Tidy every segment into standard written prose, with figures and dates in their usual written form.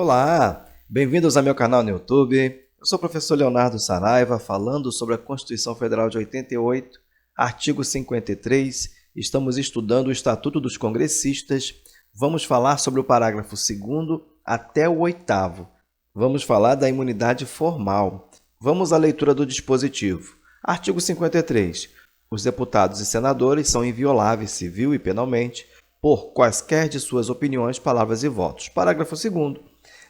Olá, bem-vindos ao meu canal no YouTube. Eu sou o professor Leonardo Saraiva, falando sobre a Constituição Federal de 88, artigo 53. Estamos estudando o Estatuto dos Congressistas. Vamos falar sobre o parágrafo 2º até o 8º. Vamos falar da imunidade formal. Vamos à leitura do dispositivo. Artigo 53. Os deputados e senadores são invioláveis civil e penalmente por quaisquer de suas opiniões, palavras e votos. Parágrafo 2º.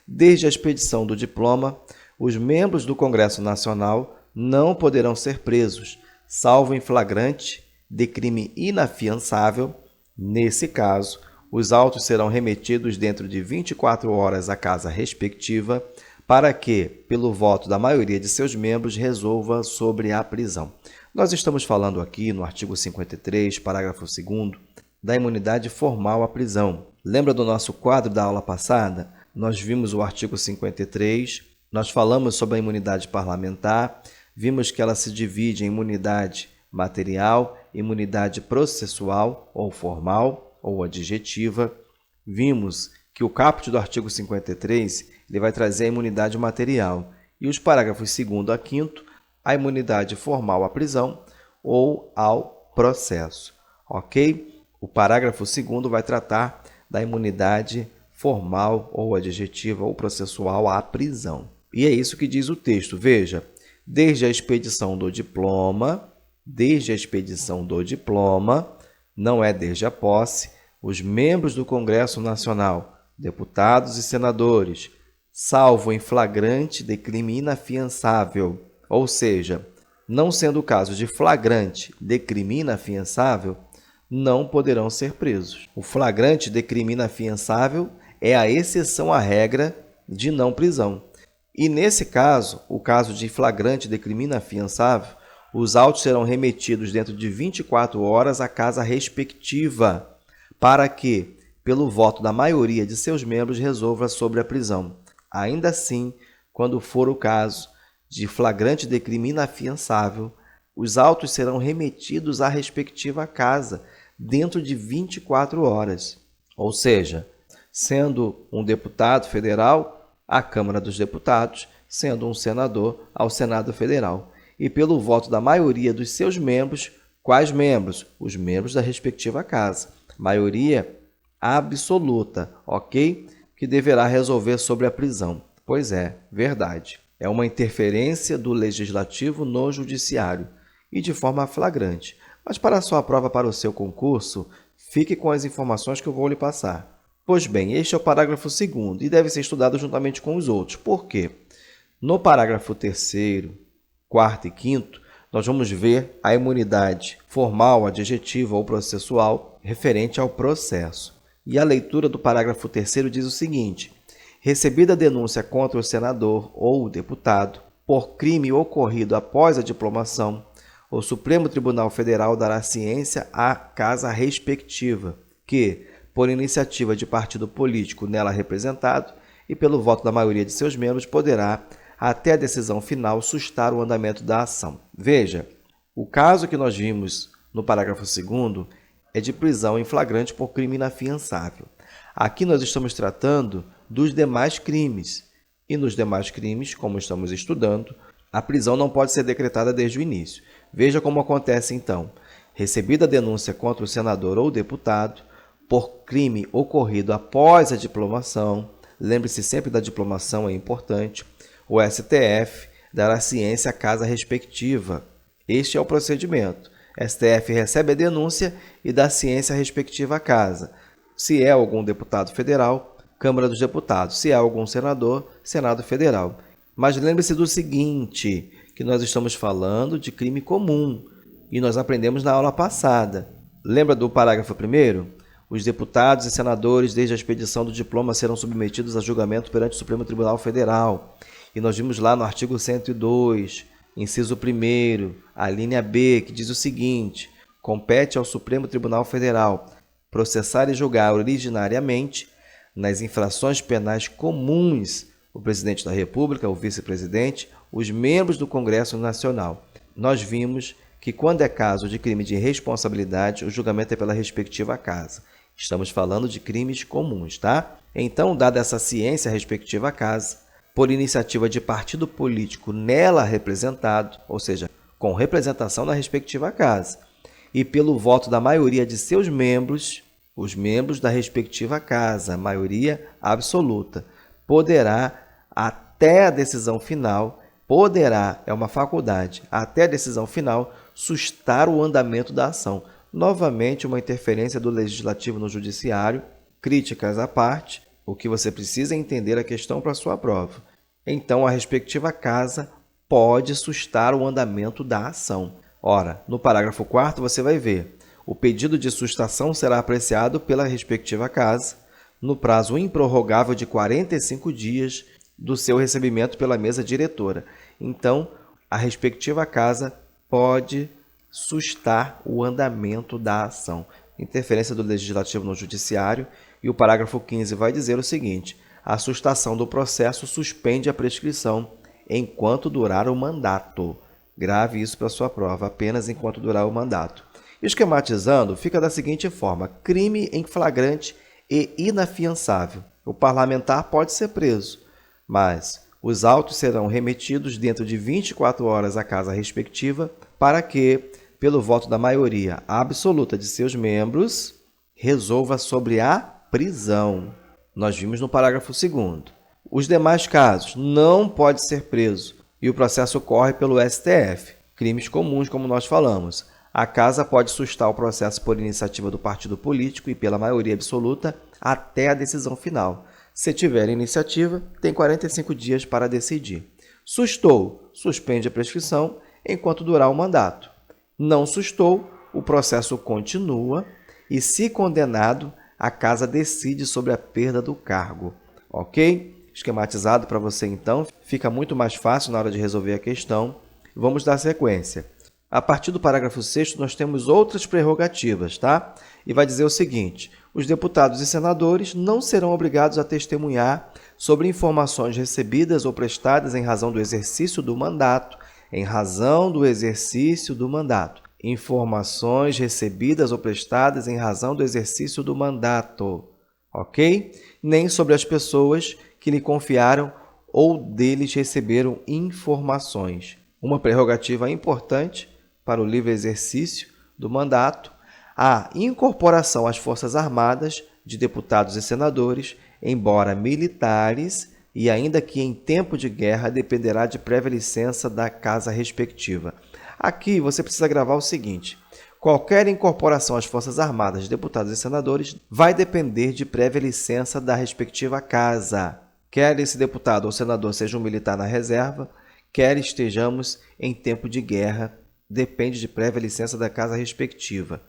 Desde a expedição do diploma, os membros do Congresso Nacional não poderão ser presos, salvo em flagrante de crime inafiançável. Nesse caso, os autos serão remetidos dentro de 24 horas à casa respectiva, para que, pelo voto da maioria de seus membros, resolva sobre a prisão. Nós estamos falando aqui no artigo 53, parágrafo 2º, da imunidade formal à prisão. Lembra do nosso quadro da aula passada? Nós vimos o artigo 53, nós falamos sobre a imunidade parlamentar, vimos que ela se divide em imunidade material, imunidade processual ou formal ou adjetiva. Vimos que o caput do artigo 53 ele vai trazer a imunidade material e os parágrafos 2º a 5º, a imunidade formal à prisão ou ao processo, ok? O parágrafo 2º vai tratar da imunidade formal ou adjetiva ou processual à prisão. E é isso que diz o texto. Veja, desde a expedição do diploma, não é desde a posse, os membros do Congresso Nacional, deputados e senadores, salvo em flagrante de crime inafiançável, ou seja, não sendo o caso de flagrante de crime inafiançável, não poderão ser presos. O flagrante de crime inafiançável é a exceção à regra de não prisão. E nesse caso, o caso de flagrante de crime inafiançável, os autos serão remetidos dentro de 24 horas à casa respectiva, para que, pelo voto da maioria de seus membros, resolva sobre a prisão. Ainda assim, quando for o caso de flagrante de crime inafiançável, os autos serão remetidos à respectiva casa dentro de 24 horas. Ou seja, sendo um deputado federal, à Câmara dos Deputados, sendo um senador, ao Senado Federal. E pelo voto da maioria dos seus membros, quais membros? Os membros da respectiva casa. Maioria absoluta, ok? Que deverá resolver sobre a prisão. Pois é, verdade. É uma interferência do Legislativo no Judiciário e de forma flagrante. Mas para a sua prova, para o seu concurso, fique com as informações que eu vou lhe passar. Pois bem, este é o parágrafo 2º e deve ser estudado juntamente com os outros. Por quê? No parágrafo 3º, 4º e 5º, nós vamos ver a imunidade formal, adjetiva ou processual referente ao processo. E a leitura do parágrafo 3º diz o seguinte: recebida a denúncia contra o senador ou o deputado por crime ocorrido após a diplomação, o Supremo Tribunal Federal dará ciência à casa respectiva, que, por iniciativa de partido político nela representado e pelo voto da maioria de seus membros, poderá, até a decisão final, sustar o andamento da ação. Veja, o caso que nós vimos no parágrafo 2º é de prisão em flagrante por crime inafiançável. Aqui nós estamos tratando dos demais crimes. E nos demais crimes, como estamos estudando, a prisão não pode ser decretada desde o início. Veja como acontece então. Recebida a denúncia contra o senador ou deputado por crime ocorrido após a diplomação, lembre-se sempre da diplomação, é importante, o STF dará ciência à casa respectiva. Este é o procedimento. STF recebe a denúncia e dá ciência à respectiva casa. Se é algum deputado federal, Câmara dos Deputados. Se é algum senador, Senado Federal. Mas lembre-se do seguinte, que nós estamos falando de crime comum, e nós aprendemos na aula passada. Lembra do parágrafo 1º? Os deputados e senadores, desde a expedição do diploma, serão submetidos a julgamento perante o Supremo Tribunal Federal. E nós vimos lá no artigo 102, inciso 1º, a linha B, que diz o seguinte: compete ao Supremo Tribunal Federal processar e julgar originariamente, nas infrações penais comuns, o presidente da República, o vice-presidente, os membros do Congresso Nacional. Nós vimos que, quando é caso de crime de responsabilidade, o julgamento é pela respectiva casa. Estamos falando de crimes comuns, tá? Então, dada essa ciência à respectiva casa, por iniciativa de partido político nela representado, ou seja, com representação na respectiva casa, e pelo voto da maioria de seus membros, os membros da respectiva casa, maioria absoluta, poderá, até a decisão final, é uma faculdade, até a decisão final, sustar o andamento da ação. Novamente, uma interferência do Legislativo no Judiciário, críticas à parte, o que você precisa é entender a questão para a sua prova. Então, a respectiva casa pode sustar o andamento da ação. Ora, no parágrafo 4º você vai ver, o pedido de sustação será apreciado pela respectiva casa no prazo improrrogável de 45 dias do seu recebimento pela mesa diretora. Então, a respectiva casa pode sustar o andamento da ação. Interferência do Legislativo no Judiciário. E o parágrafo 15 vai dizer o seguinte: a sustação do processo suspende a prescrição enquanto durar o mandato. Grave isso para a sua prova, apenas enquanto durar o mandato. Esquematizando, fica da seguinte forma: crime em flagrante e inafiançável. O parlamentar pode ser preso, mas os autos serão remetidos dentro de 24 horas à casa respectiva para que, pelo voto da maioria absoluta de seus membros, resolva sobre a prisão. Nós vimos no parágrafo 2º. Os demais casos, não pode ser preso e o processo corre pelo STF. Crimes comuns, como nós falamos. A casa pode sustar o processo por iniciativa do partido político e pela maioria absoluta até a decisão final. Se tiver iniciativa, tem 45 dias para decidir. Sustou, suspende a prescrição enquanto durar o mandato. Não sustou, o processo continua e, se condenado, a casa decide sobre a perda do cargo. Ok? Esquematizado para você, então, fica muito mais fácil na hora de resolver a questão. Vamos dar sequência. A partir do parágrafo 6º, nós temos outras prerrogativas, tá? E vai dizer o seguinte: os deputados e senadores não serão obrigados a testemunhar sobre informações recebidas ou prestadas em razão do exercício do mandato, Informações recebidas ou prestadas em razão do exercício do mandato, ok? Nem sobre as pessoas que lhe confiaram ou deles receberam informações. Uma prerrogativa importante para o livre exercício do mandato: a incorporação às Forças Armadas de deputados e senadores, embora militares, e ainda que em tempo de guerra, dependerá de prévia licença da casa respectiva. Aqui você precisa gravar o seguinte: qualquer incorporação às Forças Armadas de deputados e senadores vai depender de prévia licença da respectiva casa. Quer esse deputado ou senador seja um militar na reserva, quer estejamos em tempo de guerra, depende de prévia licença da casa respectiva.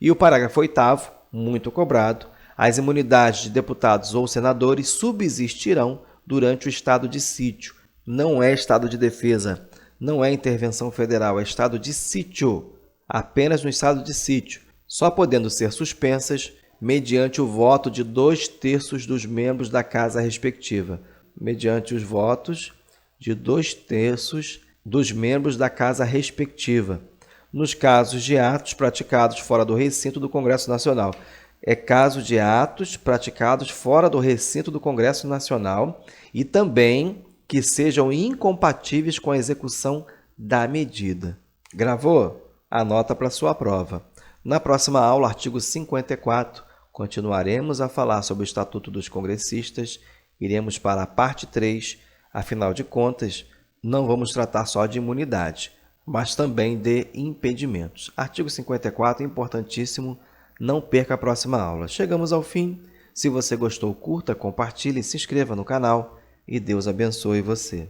E o parágrafo 8º, muito cobrado: as imunidades de deputados ou senadores subsistirão durante o estado de sítio. Não é estado de defesa, não é intervenção federal, é estado de sítio. Apenas no estado de sítio, só podendo ser suspensas mediante o voto de 2/3 dos membros da casa respectiva. Mediante os votos de 2/3 dos membros da casa respectiva. Nos casos de atos praticados fora do recinto do Congresso Nacional. É caso de atos praticados fora do recinto do Congresso Nacional e também que sejam incompatíveis com a execução da medida. Gravou? Anota para sua prova. Na próxima aula, artigo 54, continuaremos a falar sobre o Estatuto dos Congressistas, iremos para a parte 3, afinal de contas, não vamos tratar só de imunidade, mas também de impedimentos. Artigo 54, importantíssimo, não perca a próxima aula. Chegamos ao fim. Se você gostou, curta, compartilhe, se inscreva no canal e Deus abençoe você.